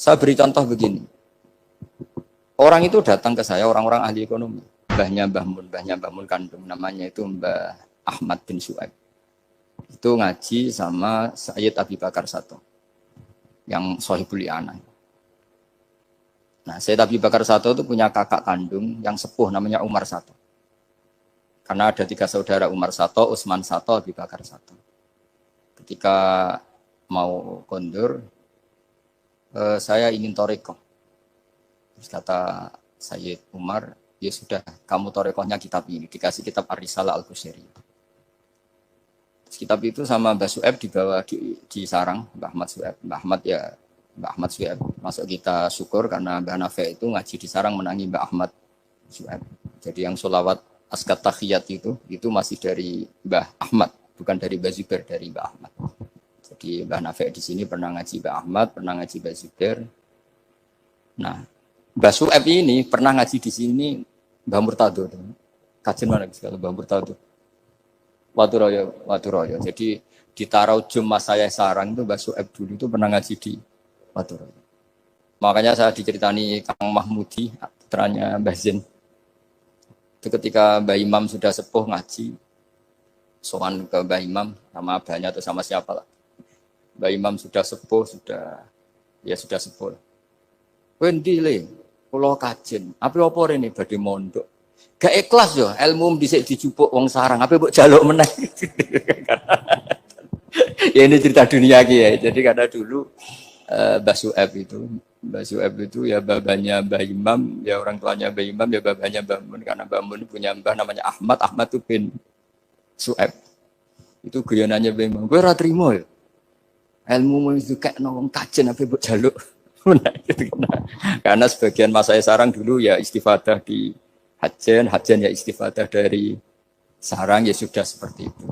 Saya beri contoh begini. Orang itu datang ke saya, orang-orang ahli ekonomi. Mbahnya Mbah Mun kandung, namanya itu Mbah Ahmad bin Su'aib. Itu ngaji sama Sayyid Abi Bakar Sato, yang Sohibul I'anah. Nah, Sayyid Abi Bakar Sato itu punya kakak kandung yang sepuh namanya Umar Sato. Karena ada 3 saudara, Umar Sato, Utsman Sato, Abi Bakar Sato. Ketika mau kondur, saya ingin torikoh. Terus kata Sayyid Umar, ya sudah, kamu torikohnya kitab ini. Dikasih kitab Ar-Risalah Al-Qusairi. Kitab itu sama Mbah Su'aib dibawa di sarang, Mbah Ahmad Su'aib. Mbah Ahmad Su'aib. Masuk kita syukur karena Mbah Nafi itu ngaji di sarang menangi Mbah Ahmad Su'aib. Jadi yang sholawat askat takhiyat itu masih dari Mbah Ahmad, bukan dari Mbah Zubair, dari Mbah Ahmad. Jadi Mbah Nafi di sini pernah ngaji Mbah Ahmad, pernah ngaji Mbah Zubair. Nah, Mbah Su'aib ini pernah ngaji di sini Mbah Murtado. Kajian mana sekali Mbah Murtado? Waturoyo. Jadi di Taraujum Mas saya sarang itu Mbah Su'aib dulu itu pernah ngaji di Waturoyo. Makanya saya diceritani Kang Mahmudi, putranya Mbah Zain. Itu ketika Mbah Imam sudah sepuh ngaji, sowan ke Mbah Imam sama abahnya atau sama siapa lah. Mbah Imam sudah sepuh, sudah sepuh. Wendi le, kula kajen. Apa rene badhe mondok. Gak ikhlas yo, ilmu dhisik dijupuk wong sarang, apa mbok jaluk meneh. Ya ini cerita dunia iki ya. Jadi karena dulu Mbah Su'aib itu ya babanya Mbah Imam, ya orang tuanya Mbah Imam, ya babanya Mbah Mun. Karena Mbah Mun punya mbah namanya Ahmad itu bin Su'aib. Itu guyonannya Mbah Imam. Kowe ora trimo ya. Ilmu itu kayak wong kajen apa mbok jaluk. Karena sebagian masa sarang dulu ya istifadah di hajen ya istifadah dari sarang, ya sudah seperti itu.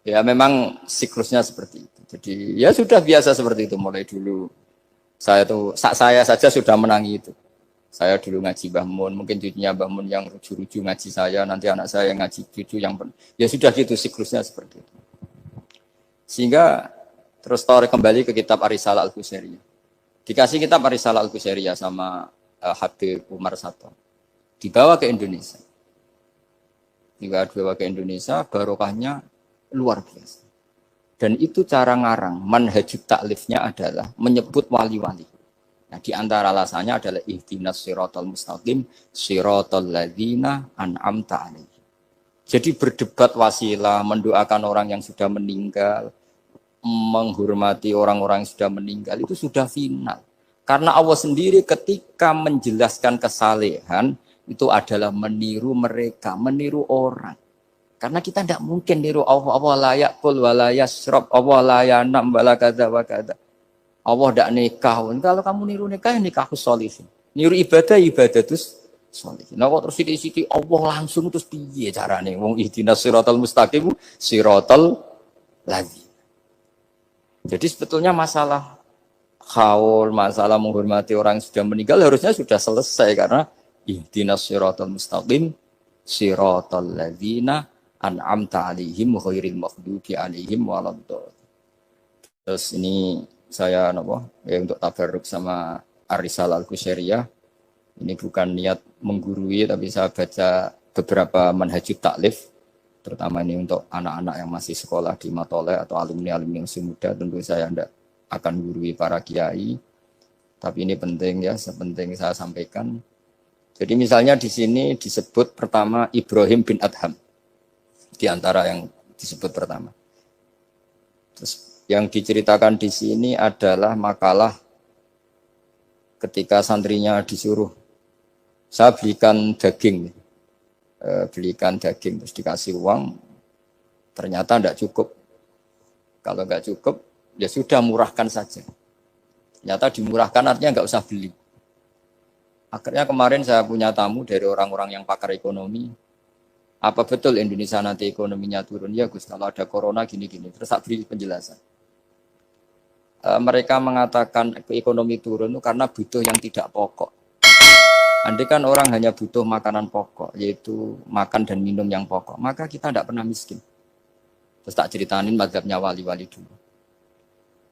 Ya memang siklusnya seperti itu. Jadi ya sudah biasa seperti itu mulai dulu. Saya saja sudah menangi itu. Saya dulu ngaji Mbah Mun, mungkin cucunya Mbah Mun yang ruju-ruju ngaji saya, nanti anak saya yang ngaji cucu yang ya sudah gitu siklusnya seperti itu. Sehingga terus tarik kembali ke kitab Ar-Risalah Al-Qusairiyah. Dikasih kitab Ar-Risalah Al-Qusairiyah sama Habib Umar Sato. Dibawa ke Indonesia. Barokahnya luar biasa. Dan itu cara ngarang, manhajut taklifnya adalah menyebut wali-wali. Nah, di antara alasannya adalah ihdinas siratal mustaqim, siratal ladzina an'amta alaihim. Jadi berdebat wasilah, mendoakan orang yang sudah meninggal, menghormati orang-orang yang sudah meninggal, itu sudah final. Karena Allah sendiri ketika menjelaskan kesalehan, itu adalah meniru mereka, meniru orang. Karena kita tidak mungkin niru Allah la ya'kul wa la yashrab, Allah la yanam wa la kadza wa kadza. Allah tidak nikah. Kalau kamu niru nikah, nikah sholihin. Niru ibadah terus sholihin. Nah kok terus sithik-sithik Allah langsung terus piye carane? Wong ihdinas siratal mustaqim, siratal ladzina. Jadi sebetulnya masalah haul, masalah menghormati orang yang sudah meninggal harusnya sudah selesai karena ihdinas siratal mustaqim siratal ladzina an'amta 'alaihim ghairil maghdubi 'alaihim waladdallin. Terus ini saya untuk tabarruk sama Ar-Risalah Al-Qusairiyah. Ini bukan niat menggurui tapi saya baca beberapa manhajut taklif terutama ini untuk anak-anak yang masih sekolah di Matoleh atau alumni-alumni yang masih muda. Tentu saya tidak akan gurui para kiai. Tapi ini penting ya, sepenting saya sampaikan. Jadi misalnya di sini disebut pertama Ibrahim bin Adham. Di antara yang disebut pertama. Terus yang diceritakan di sini adalah makalah ketika santrinya disuruh, saya belikan daging terus dikasih uang, ternyata tidak cukup. Kalau nggak cukup, ya sudah murahkan saja. Ternyata dimurahkan artinya nggak usah beli. Akhirnya kemarin saya punya tamu dari orang-orang yang pakar ekonomi. Apa betul Indonesia nanti ekonominya turun? Ya Gus, kalau ada corona gini-gini. Terus saya beri penjelasan. Mereka mengatakan ekonomi turun itu karena butuh yang tidak pokok. Andai kan orang hanya butuh makanan pokok, yaitu makan dan minum yang pokok, maka kita tidak pernah miskin. Terus tak ceritanin mazhabnya wali-wali dulu.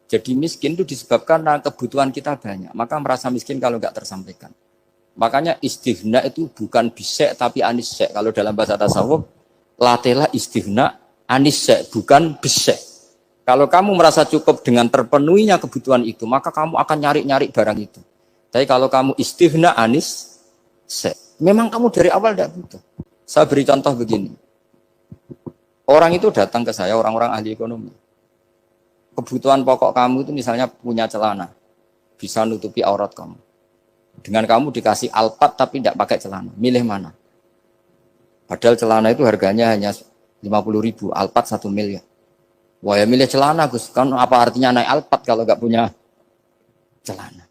Jadi miskin itu disebabkan karena kebutuhan kita banyak. Maka merasa miskin kalau nggak tersampaikan. Makanya istighna itu bukan bisek tapi anisek. Kalau dalam bahasa tasawuf, latihlah istighna anisek, bukan bisek. Kalau kamu merasa cukup dengan terpenuhinya kebutuhan itu, maka kamu akan nyari-nyari barang itu. Tapi kalau kamu istighna anisek, memang kamu dari awal tidak butuh. Saya beri contoh begini. Orang itu datang ke saya, orang-orang ahli ekonomi. Kebutuhan pokok kamu itu misalnya punya celana, bisa nutupi aurat kamu. Dengan kamu dikasih Alphard tapi tidak pakai celana, milih mana? Padahal celana itu harganya hanya 50.000, Alphard 1 miliar. Wah ya milih celana Gus, kan apa artinya naik Alphard kalau nggak punya celana?